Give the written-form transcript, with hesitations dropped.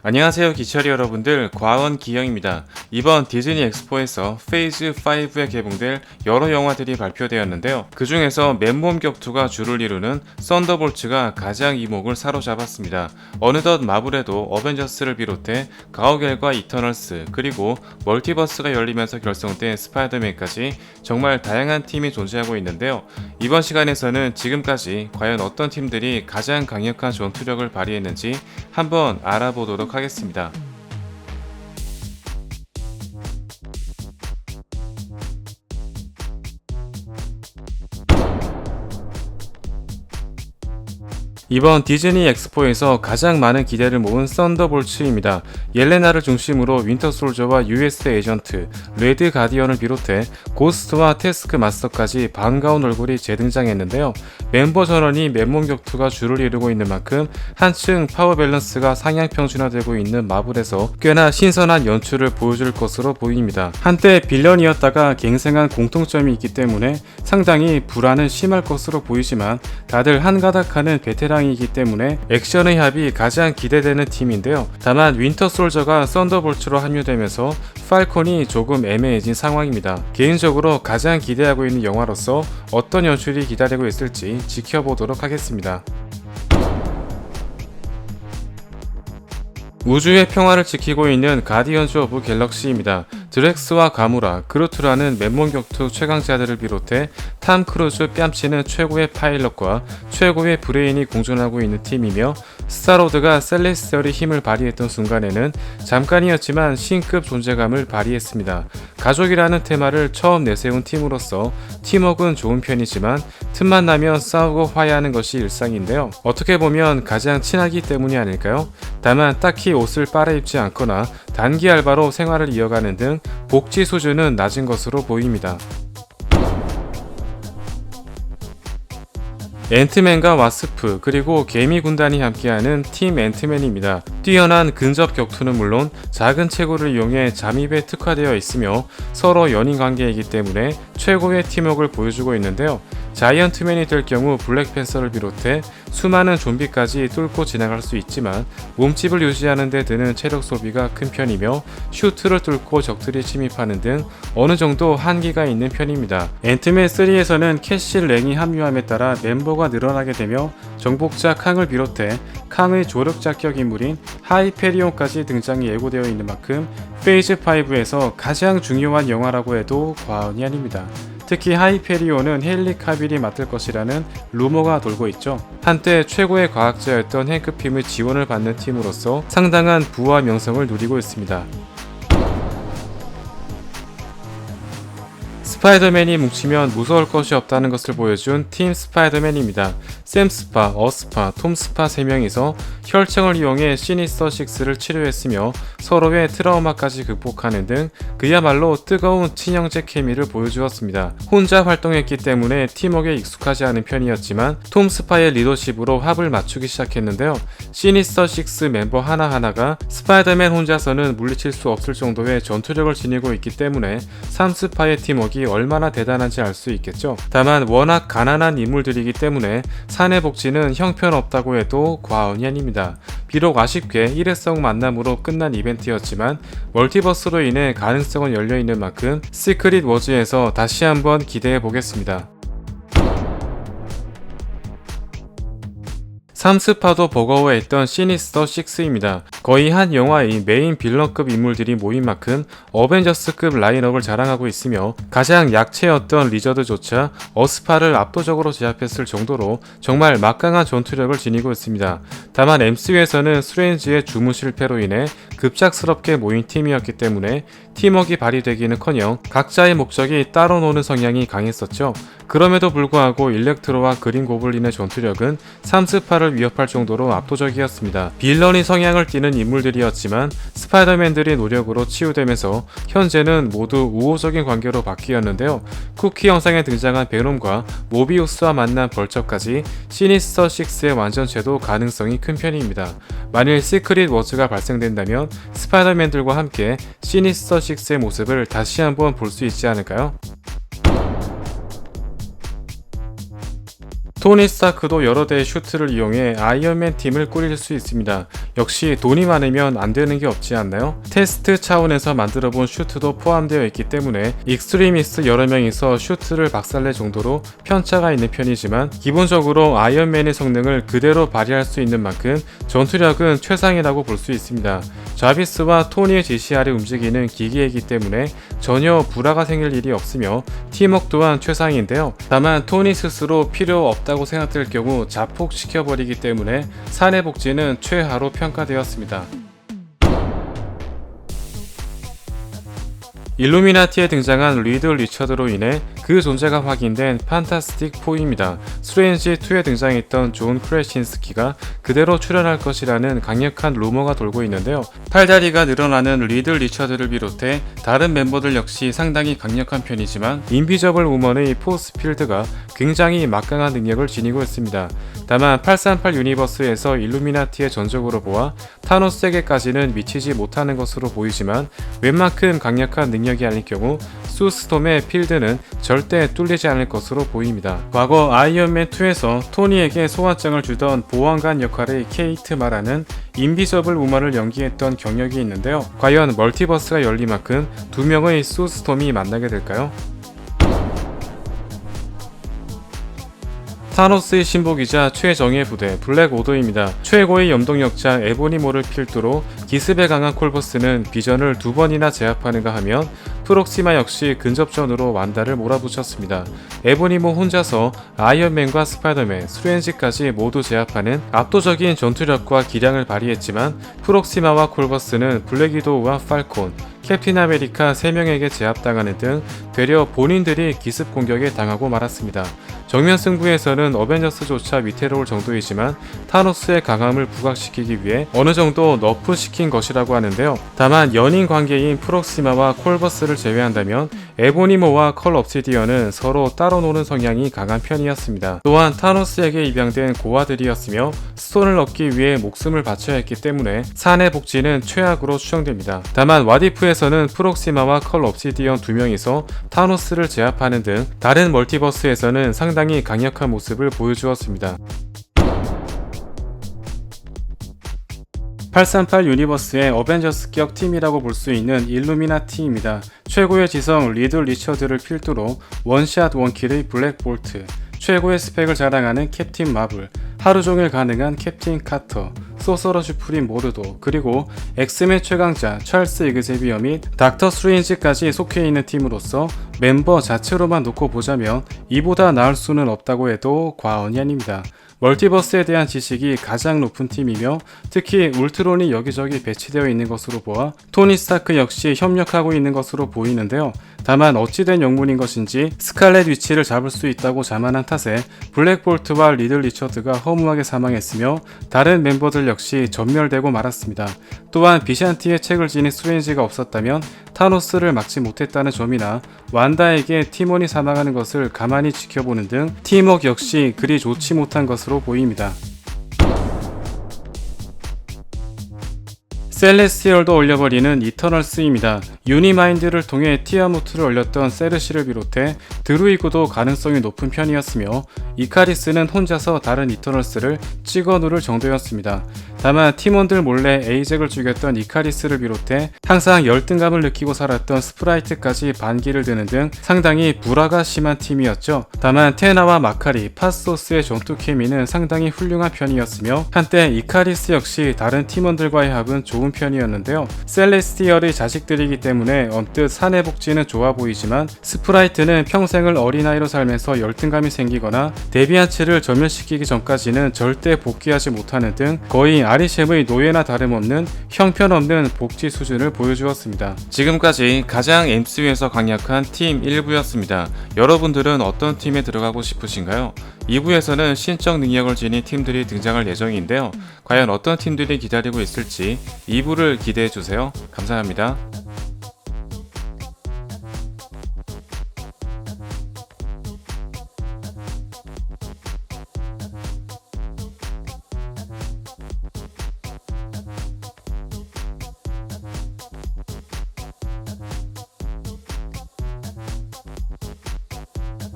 안녕하세요 기철이 여러분들, 과원 기영입니다. 이번 디즈니 엑스포에서 페이즈 5에 개봉될 여러 영화들이 발표되었는데요. 그 중에서 맨몸 격투가 주를 이루는 썬더볼츠가 가장 이목을 사로잡았습니다. 어느덧 마블에도 어벤져스를 비롯해 가오갤과 이터널스, 그리고 멀티버스가 열리면서 결성된 스파이더맨까지 정말 다양한 팀이 존재하고 있는데요. 이번 시간에서는 지금까지 과연 어떤 팀들이 가장 강력한 전투력을 발휘했는지 한번 알아보도록 하겠습니다. 이번 디즈니 엑스포에서 가장 많은 기대를 모은 썬더볼츠입니다. 옐레나를 중심으로 윈터솔저와 US 에이전트, 레드 가디언을 비롯해 고스트와 태스크 마스터까지 반가운 얼굴이 재등장했는데요. 멤버 전원이 맨몸 격투가 주를 이루고 있는 만큼 한층 파워 밸런스가 상향 평준화되고 있는 마블에서 꽤나 신선한 연출을 보여줄 것으로 보입니다. 한때 빌런이었다가 갱생한 공통점이 있기 때문에 상당히 불안은 심할 것으로 보이지만 다들 한가닥하는 베테랑이기 때문에 액션의 합이 가장 기대되는 팀인데요. 다만 윈터솔저가 썬더볼츠로 합류되면서 팔콘이 조금 애매해진 상황입니다. 개인적으로 가장 기대하고 있는 영화로서 어떤 연출이 기다리고 있을지 지켜보도록 하겠습니다. 우주의 평화를 지키고 있는 가디언즈 오브 갤럭시입니다. 드렉스와 가무라, 그루트라는 맨몸 격투 최강자들을 비롯해 탐 크루즈 뺨치는 최고의 파일럿과 최고의 브레인이 공존하고 있는 팀이며, 스타로드가 셀레스티얼의 힘을 발휘했던 순간에는 잠깐이었지만 신급 존재감을 발휘했습니다. 가족이라는 테마를 처음 내세운 팀으로서 팀워크는 좋은 편이지만 틈만 나면 싸우고 화해하는 것이 일상인데요. 어떻게 보면 가장 친하기 때문이 아닐까요? 다만 딱히 옷을 빨아입지 않거나 단기 알바로 생활을 이어가는 등 복지 수준은 낮은 것으로 보입니다. 앤트맨과 와스프, 그리고 개미 군단이 함께하는 팀 앤트맨입니다. 뛰어난 근접 격투는 물론 작은 체구를 이용해 잠입에 특화되어 있으며 서로 연인 관계이기 때문에 최고의 팀워크를 보여주고 있는데요. 자이언트맨이 될 경우 블랙팬서를 비롯해 수많은 좀비까지 뚫고 지나갈 수 있지만 몸집을 유지하는 데 드는 체력 소비가 큰 편이며 슈트를 뚫고 적들이 침입하는 등 어느 정도 한계가 있는 편입니다. 앤트맨 3에서는 캐시 랭이 합류함에 따라 멤버가 늘어나게 되며 정복자 캉을 비롯해 캉의 조력 자격 인물인 하이페리온까지 등장이 예고되어 있는 만큼 페이즈 5에서 가장 중요한 영화라고 해도 과언이 아닙니다. 특히 하이페리온은 헨리 카빌이 맡을 것이라는 루머가 돌고 있죠. 한때 최고의 과학자였던 행크 핌의 지원을 받는 팀으로서 상당한 부와 명성을 누리고 있습니다. 스파이더맨이 뭉치면 무서울 것이 없다는 것을 보여준 팀 스파이더맨입니다. 샘 스파, 어스파, 톰 스파 3명이서 혈청을 이용해 시니스터 6를 치료했으며 서로의 트라우마까지 극복하는 등 그야말로 뜨거운 친형제 케미를 보여주었습니다. 혼자 활동했기 때문에 팀워크에 익숙하지 않은 편이었지만 톰 스파의 리더십으로 합을 맞추기 시작했는데요. 시니스터 6 멤버 하나하나가 스파이더맨 혼자서는 물리칠 수 없을 정도의 전투력을 지니고 있기 때문에 3스파의 팀워크가 얼마나 대단한지 알 수 있겠죠. 다만 워낙 가난한 인물들이기 때문에 사내 복지는 형편없다고 해도 과언이 아닙니다. 비록 아쉽게 일회성 만남으로 끝난 이벤트였지만 멀티버스로 인해 가능성은 열려있는 만큼 시크릿 워즈에서 다시 한번 기대해 보겠습니다. 3스파도 버거워했던 시니스터 6입니다. 거의 한 영화의 메인 빌런급 인물들이 모인 만큼 어벤져스급 라인업을 자랑하고 있으며 가장 약체였던 리저드조차 어스파를 압도적으로 제압했을 정도로 정말 막강한 전투력을 지니고 있습니다. 다만 MCU에서는 스트레인지의 주문 실패로 인해 급작스럽게 모인 팀이었기 때문에 팀워크가 발휘되기는커녕 각자의 목적이 따로 노는 성향이 강했었죠. 그럼에도 불구하고 일렉트로와 그린 고블린의 전투력은 3스파를 위협할 정도로 압도적이었습니다. 빌런이 성향을 띠는 인물들이었지만 스파이더맨들의 노력으로 치유되면서 현재는 모두 우호적인 관계로 바뀌었는데요. 쿠키 영상에 등장한 베놈과 모비우스와 만난 벌처까지 시니스터 6의 완전체도 가능성이 큰 편입니다. 만일 시크릿 워즈가 발생된다면 스파이더맨들과 함께 시니스터 6의 모습을 다시 한번 볼 수 있지 않을까요? 토니 스타크도 여러 대의 슈트를 이용해 아이언맨 팀을 꾸릴 수 있습니다. 역시 돈이 많으면 안 되는 게 없지 않나요? 테스트 차원에서 만들어본 슈트도 포함되어 있기 때문에 익스트리미스트 여러 명이서 슈트를 박살낼 정도로 편차가 있는 편이지만 기본적으로 아이언맨의 성능을 그대로 발휘할 수 있는 만큼 전투력은 최상이라고 볼 수 있습니다. 자비스와 토니의 지시 아래 움직이는 기기이기 때문에 전혀 불화가 생길 일이 없으며 팀워크 또한 최상인데요. 다만 토니 스스로 필요 없다고 생각될 경우 자폭시켜버리기 때문에 사내 복지는 최하로 평가되었습니다. 일루미나티에 등장한 리드 리처드로 인해 그 존재가 확인된 판타스틱 4입니다. 스트레인지2에 등장했던 존 크레신스키가 그대로 출연할 것이라는 강력한 루머가 돌고 있는데요. 팔다리가 늘어나는 리드 리처드를 비롯해 다른 멤버들 역시 상당히 강력한 편이지만 인비저블 우먼의 포스 필드가 굉장히 막강한 능력을 지니고 있습니다. 다만 838 유니버스에서 일루미나티의 전적으로 보아 타노스에게까지는 미치지 못하는 것으로 보이지만 웬만큼 강력한 능력이 아닐 경우 수스톰의 필드는 절대 뚫리지 않을 것으로 보입니다. 과거 아이언맨2에서 토니에게 소환장을 주던 보안관 역할의 케이트 마라는 인비저블 우먼을 연기했던 경력이 있는데요. 과연 멀티버스가 열린 만큼 두 명의 수스톰이 만나게 될까요? 타노스의 신복이자 최정예 부대 블랙 오더입니다. 최고의 염동력자 에보니모를 필두로 기습에 강한 콜버스는 비전을 두 번이나 제압하는가 하면 프록시마 역시 근접전으로 완다를 몰아붙였습니다. 에보니모 혼자서 아이언맨과 스파이더맨, 스트레인지까지 모두 제압하는 압도적인 전투력과 기량을 발휘했지만 프록시마와 콜버스는 블랙 위도우와 팔콘, 캡틴 아메리카 3명에게 제압당하는 등 되려 본인들이 기습 공격에 당하고 말았습니다. 정면 승부에서는 어벤져스조차 위태로울 정도이지만 타노스의 강함을 부각시키기 위해 어느 정도 너프시킨 것이라고 하는데요. 다만 연인 관계인 프록시마와 콜버스를 제외한다면 에보니모와 컬 옵시디언은 서로 따로 노는 성향이 강한 편이었습니다. 또한 타노스에게 입양된 고아들이었으며 스톤을 얻기 위해 목숨을 바쳐야 했기 때문에 사내 복지는 최악으로 추정됩니다. 다만 와디프에서는 프록시마와 컬 옵시디언 두 명이서 타노스를 제압하는 등 다른 멀티버스에서는 상당히 강력한 모습을 보여주었습니다. 838 유니버스의 어벤져스격 팀이라고 볼 수 있는 일루미나티입니다. 최고의 지성 리드 리처드를 필두로 원샷 원킬의 블랙 볼트, 최고의 스펙을 자랑하는 캡틴 마블, 하루종일 가능한 캡틴 카터, 소서러 슈프림 모르도, 그리고 엑스맨 최강자 찰스 이그제비어 및 닥터 스트레인지까지 속해 있는 팀으로서 멤버 자체로만 놓고 보자면 이보다 나을 수는 없다고 해도 과언이 아닙니다. 멀티버스에 대한 지식이 가장 높은 팀이며 특히 울트론이 여기저기 배치되어 있는 것으로 보아 토니 스타크 역시 협력하고 있는 것으로 보이는데요. 다만 어찌된 영문인 것인지 스칼렛 위치를 잡을 수 있다고 자만한 탓에 블랙볼트와 리들 리처드가 허무하게 사망했으며 다른 멤버들 역시 전멸되고 말았습니다. 또한 비샨티의 책을 지닌 스트레인지가 없었다면 타노스를 막지 못했다는 점이나 완다에게 팀원이 사망하는 것을 가만히 지켜보는 등 팀워크 역시 그리 좋지 못한 것으로 보입니다. 셀레스티얼도 올려버리는 이터널스입니다. 유니마인드를 통해 티아무트를 올렸던 세르시를 비롯해 드루이그도 가능성이 높은 편이었으며 이카리스는 혼자서 다른 이터널스를 찍어 누를 정도였습니다. 다만 팀원들 몰래 에이젝을 죽였던 이카리스를 비롯해 항상 열등감을 느끼고 살았던 스프라이트까지 반기를 드는 등 상당히 불화가 심한 팀이었죠. 다만 테나와 마카리, 파스토스의 전투 케미는 상당히 훌륭한 편이었으며 한때 이카리스 역시 다른 팀원들과의 합은 좋은 편이었는데요. 셀레스티얼의 자식들이기 때문에 언뜻 사내 복지는 좋아 보이지만 스프라이트는 평생을 어린아이로 살면서 열등감이 생기거나 데비안츠를 전멸시키기 전까지는 절대 복귀하지 못하는 등 거의 아리셴의 노예나 다름없는 형편없는 복지 수준을 보여주었습니다. 지금까지 가장 MCU에서 강력한 팀 1부였습니다. 여러분들은 어떤 팀에 들어가고 싶으신가요? 2부에서는 신적 능력을 지닌 팀들이 등장할 예정인데요. 과연 어떤 팀들이 기다리고 있을지 2부를 기대해주세요. 감사합니다.